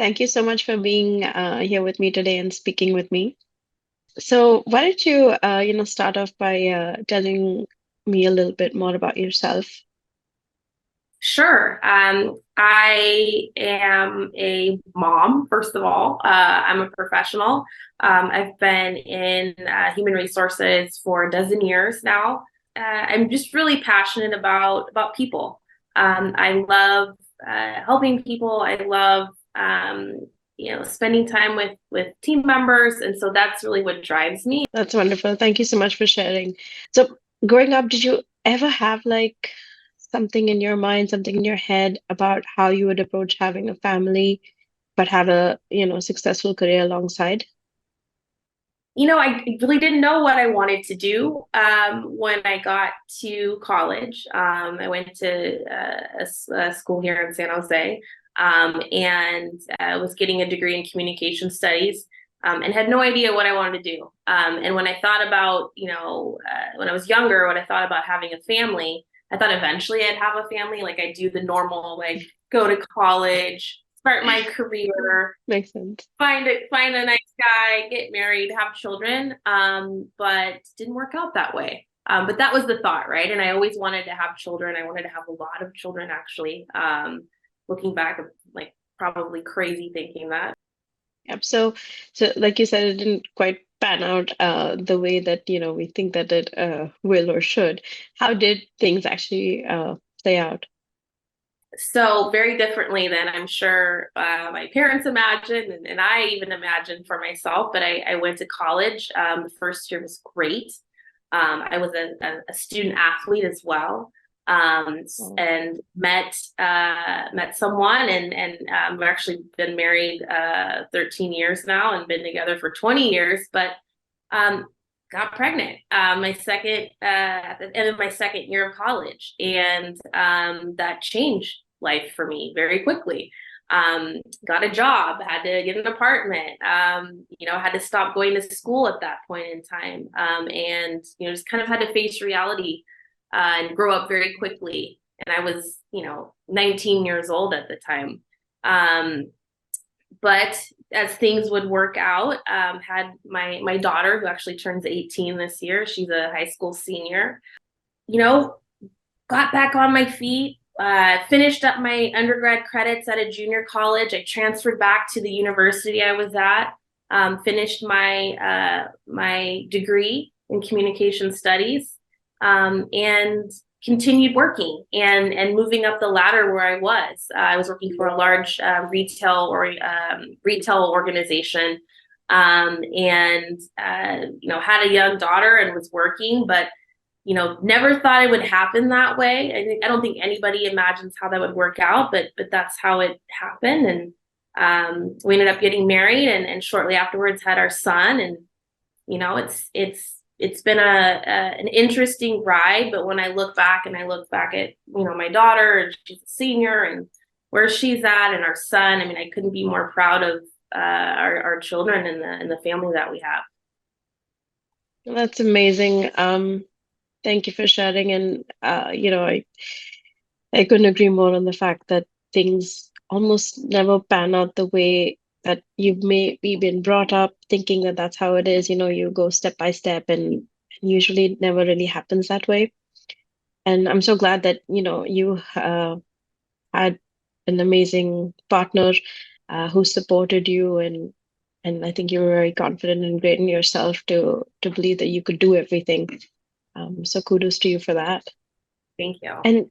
Thank you so much for being here with me today and speaking with me. So, why don't you, start off by telling me a little bit more about yourself? Sure. I am a mom, first of all. I'm a professional. I've been in human resources for a dozen years now. I'm just really passionate about people. I love helping people. I love spending time with team members, and so that's really what drives me. That's wonderful. Thank you so much for sharing. So, growing up, did you ever have like something in your mind, something in your head about how you would approach having a family, but have a, successful career alongside? I really didn't know what I wanted to do when I got to college. I went to a school here in San Jose and was getting a degree in communication studies and had no idea what I wanted to do. And when I thought about, when I was younger, when I thought about having a family, I thought eventually I'd have a family, like I do the normal, like go to college, start my career, Makes sense. find a nice guy, get married, have children. But didn't work out that way. But that was the thought, right? And I always wanted to have children. I wanted to have a lot of children, actually. Looking back, like probably crazy thinking that. Yep. So like you said, it didn't quite pan out the way that, we think that it will or should. How did things actually play out? So very differently than I'm sure my parents imagined, and I even imagined for myself. But I went to college. The first year was great. I was a student athlete as well, Oh, and met someone, and we've actually been married 13 years now, and been together for 20 years. But um, got pregnant my second at the end of my second year of college, and that changed life for me very quickly. Got a job, had to get an apartment, had to stop going to school at that point in time, and just kind of had to face reality and grow up very quickly. And I was 19 years old at the time. Um, but as things would work out, had my daughter, who actually turns 18 this year. She's a high school senior. You know, got back on my feet. Finished up my undergrad credits at a junior college. I transferred back to the university I was at. Finished my degree in communication studies, and continued working and moving up the ladder where I was. I was working for a large retail organization, and had a young daughter and was working, but never thought it would happen that way. I don't think anybody imagines how that would work out, but that's how it happened. And we ended up getting married, and shortly afterwards had our son. And it's been an interesting ride. But when I look back and I look back at my daughter, and she's a senior, and where she's at, and our son, I mean, I couldn't be more proud of our children and the family that we have. that's amazing. Thank you for sharing. And I couldn't agree more on the fact that things almost never pan out the way that you've maybe been brought up thinking that that's how it is. You go step by step, and usually it never really happens that way. And I'm so glad that, you had an amazing partner who supported you, and I think you were very confident and great in yourself to believe that you could do everything. So kudos to you for that. Thank you. And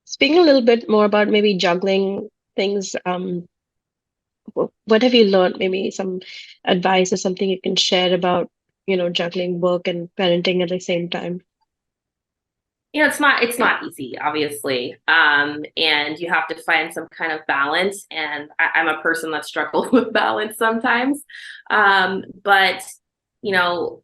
speaking a little bit more about maybe juggling things, what have you learned? Maybe some advice or something you can share about, juggling work and parenting at the same time. It's not easy, obviously, and you have to find some kind of balance. And I'm a person that struggles with balance sometimes, but you know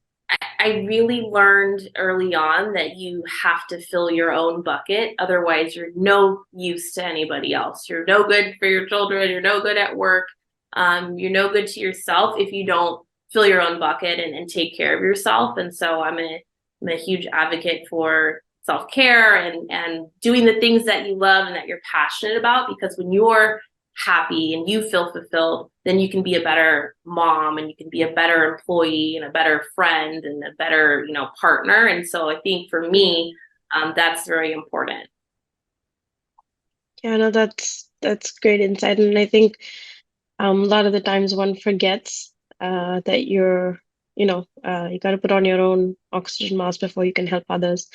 I really learned early on that you have to fill your own bucket. Otherwise, you're no use to anybody else. You're no good for your children. You're no good at work. You're no good to yourself if you don't fill your own bucket and take care of yourself. And so I'm a huge advocate for self-care and doing the things that you love and that you're passionate about, because when you're happy and you feel fulfilled, then you can be a better mom and you can be a better employee and a better friend and a better, partner. And so I think for me, that's very important. Yeah, no, that's great insight. And I think a lot of the times one forgets that you got to put on your own oxygen mask before you can help others.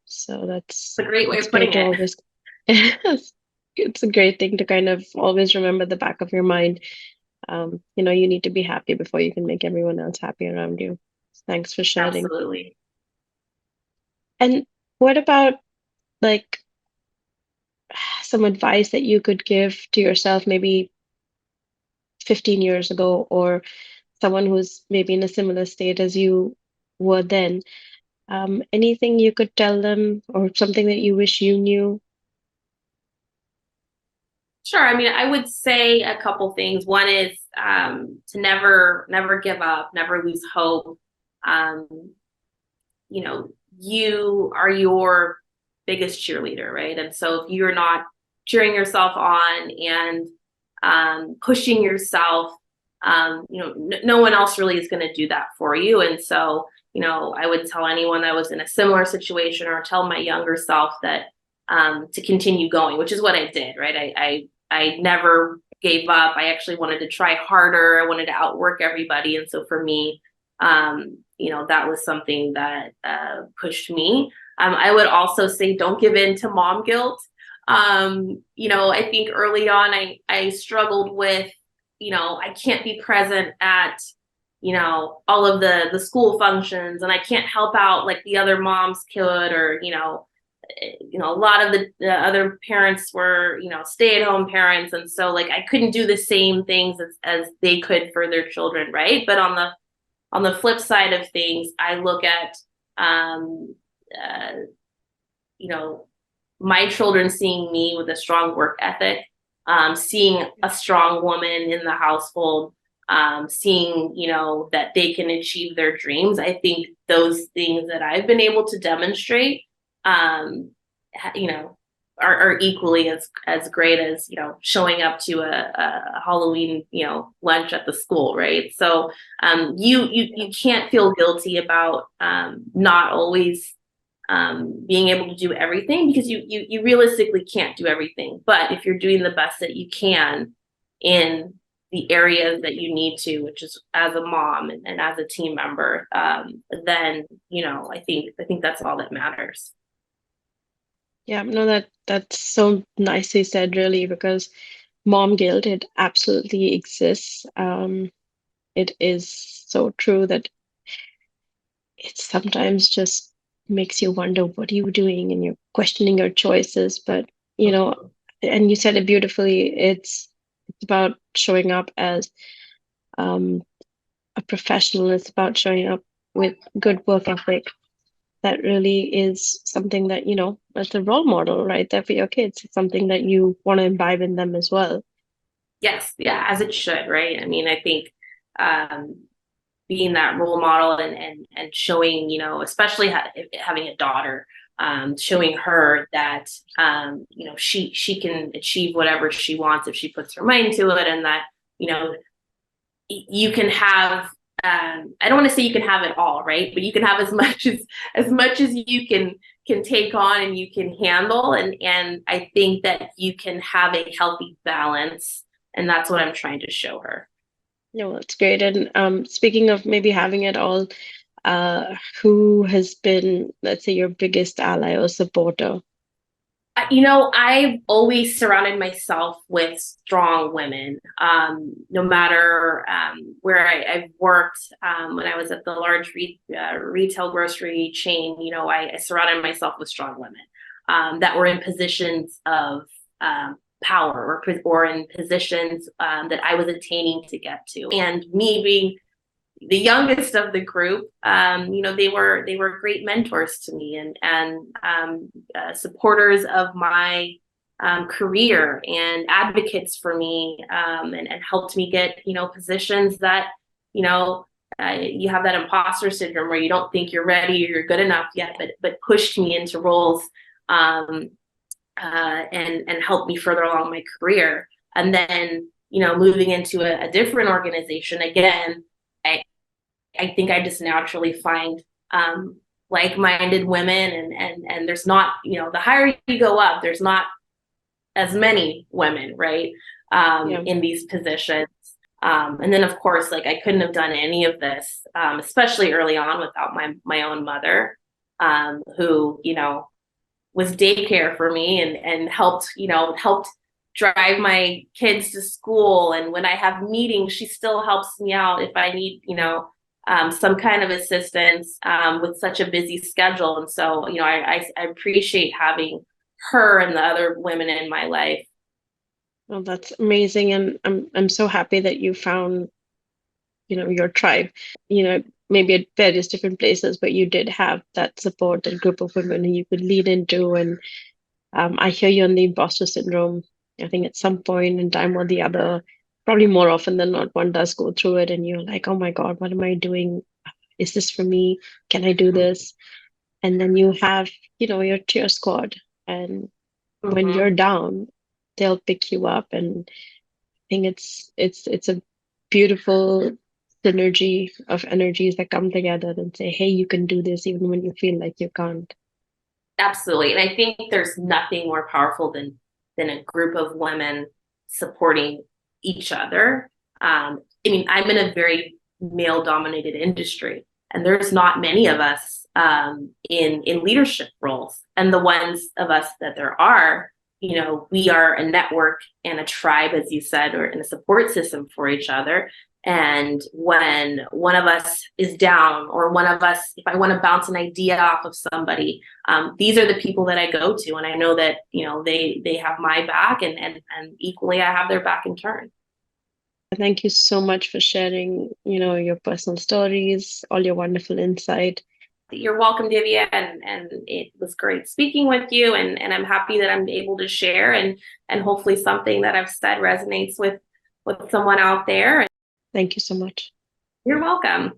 So It's a great way that's of putting great to it. always it's a great thing to kind of always remember the back of your mind. You need to be happy before you can make everyone else happy around you. Thanks for sharing. Absolutely. And what about like some advice that you could give to yourself maybe 15 years ago, or someone who's maybe in a similar state as you were then? Anything you could tell them or something that you wish you knew? Sure. I mean, I would say a couple things. One is to never give up, never lose hope. Um, you are your biggest cheerleader, right? And so if you're not cheering yourself on and pushing yourself, no one else really is going to do that for you. And so, I would tell anyone that was in a similar situation or tell my younger self that to continue going, which is what I did, right? I never gave up. I actually wanted to try harder. I wanted to outwork everybody. And so for me, that was something that pushed me. I would also say don't give in to mom guilt. I think early on I struggled with, I can't be present at, all of the school functions and I can't help out like the other moms could, or, a lot of the other parents were, stay-at-home parents. And so like I couldn't do the same things as they could for their children, right? But on the flip side of things, I look at, uh, my children seeing me with a strong work ethic, seeing a strong woman in the household, seeing, that they can achieve their dreams. I think those things that I've been able to demonstrate, you know, are equally as great as, showing up to a Halloween, lunch at the school, right? So you can't feel guilty about not always being able to do everything, because you realistically can't do everything. But if you're doing the best that you can in the areas that you need to, which is as a mom and as a team member, then I think that's all that matters. Yeah, no, that's so nicely said, really, because mom guilt, it absolutely exists. It is so true that it sometimes just makes you wonder, what are you doing? And you're questioning your choices. But, and you said it beautifully, it's about showing up as um, a professional. It's about showing up with good work ethic. That really is something that, as a role model right there for your kids. It's something that you want to imbibe in them as well. Yes, yeah, as it should, right? I mean, I think being that role model and showing, especially having a daughter, showing her that she can achieve whatever she wants if she puts her mind to it, and that you can have, I don't want to say you can have it all, right? But you can have as much as you can take on and you can handle, and I think that you can have a healthy balance, and that's what I'm trying to show her. No, that's great. And speaking of maybe having it all, who has been, let's say, your biggest ally or supporter? I've always surrounded myself with strong women, no matter where I've worked. When I was at the large retail grocery chain, I surrounded myself with strong women that were in positions of power, or in positions that I was attaining to get to. And me being the youngest of the group, they were great mentors to me, and supporters of my career, and advocates for me, and helped me get positions that you have that imposter syndrome where you don't think you're ready or you're good enough yet, but pushed me into roles, and helped me further along my career. And then moving into a different organization again, I think I just naturally find like-minded women, and there's not, the higher you go up, there's not as many women, right, Yeah. in these positions. And then of course, like, I couldn't have done any of this, especially early on, without my own mother, who, was daycare for me and helped drive my kids to school. And when I have meetings, she still helps me out if I need, some kind of assistance with such a busy schedule. And so, I appreciate having her and the other women in my life. Well, that's amazing, and I'm so happy that you found, your tribe. Maybe at various different places, but you did have that support and group of women who you could lean into. And I hear you on the imposter syndrome. I think at some point in time or the other, probably more often than not, one does go through it, and you're like, "Oh my God, what am I doing? Is this for me? Can I do this?" And then you have, your cheer squad, and when Mm-hmm. you're down, they'll pick you up. And I think it's a beautiful synergy of energies that come together and say, "Hey, you can do this even when you feel like you can't." Absolutely. And I think there's nothing more powerful than a group of women supporting each other. I mean, I'm in a very male dominated industry, and there's not many of us in leadership roles. And the ones of us that there are, we are a network and a tribe, as you said, or in a support system for each other. And when one of us is down, or one of us, if I want to bounce an idea off of somebody, these are the people that I go to, and I know that they have my back, and equally I have their back in turn. Thank you so much for sharing, your personal stories, all your wonderful insight. You're welcome, Divya, and it was great speaking with you, and I'm happy that I'm able to share, and hopefully something that I've said resonates with someone out there. Thank you so much. You're welcome.